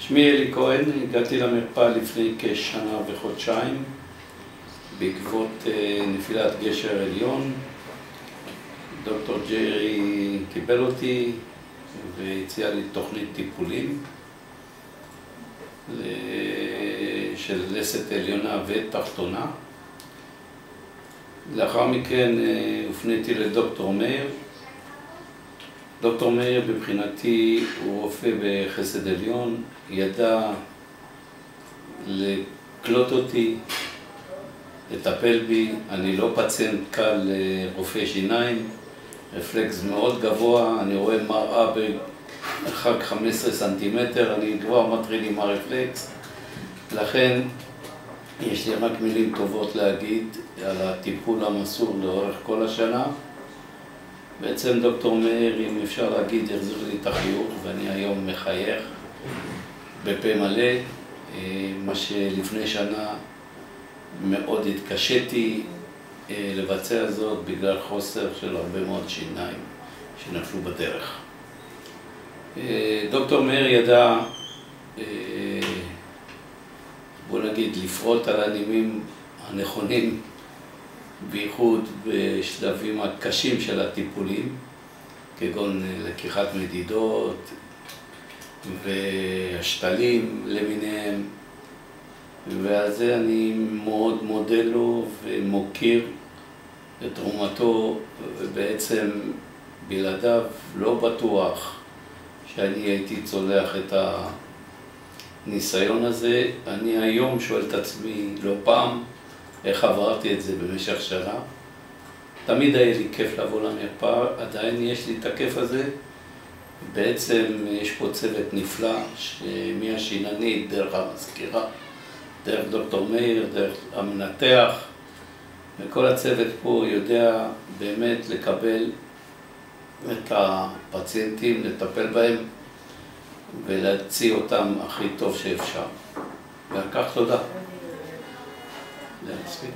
שמי אלי כהן, הגעתי למרפאה לפני כשנה וחודשיים בעקבות נפילת גשר עליון. דוקטור ג'רי קיבל אותי והציע לי תוכנית טיפולים של לסת עליונה ותחתונה. לאחר מכן הופניתי לדוקטור מאיר. דוקטור מאיר מבחינתי הוא רופא בחסד עליון, ידע לקלוט אותי, לטפל בי. אני לא פציינט קל לרופא שיניים, רפלקס מאוד גבוה, אני רואה מראה במרחק 15 סנטימטר, אני כבר מטריד עם הרפלקס. לכן יש לי רק מילים טובות להגיד על הטיפול המסור לאורך כל השנה. בעצם דוקטור מאיר, אם אפשר להגיד, יחזיר לי את החיוך, ואני היום מחייך בפה מלא, מה שלפני שנה מאוד התקשיתי לבצע זאת בגלל חוסר של הרבה מאוד שיניים שנפלו בדרך. דוקטור מאיר ידע, בוא נגיד, לפרוט על הנימים הנכונים, בייחוד בשלבים הקשים של הטיפולים, כגון לקיחת מדידות והשתלים למיניהם. ועל זה אני מאוד מודה לו ומוקיר את תרומתו, ובעצם בלעדיו לא בטוח שאני הייתי צולח את הניסיון הזה. אני היום שואל את עצמי לא פעם איך עברתי את זה במשך שנה. תמיד היה לי כיף לבוא למרפאה, עדיין יש לי את הכיף הזה. בעצם יש פה צוות נפלא, מהשיננית, דרך המזכירה, דרך דוקטור מאיר, דרך המנתח, וכל הצוות פה יודע באמת לקבל את הפציינטים, לטפל בהם ולהציע אותם הכי טוב שאפשר. ועל כך תודה. להספיק.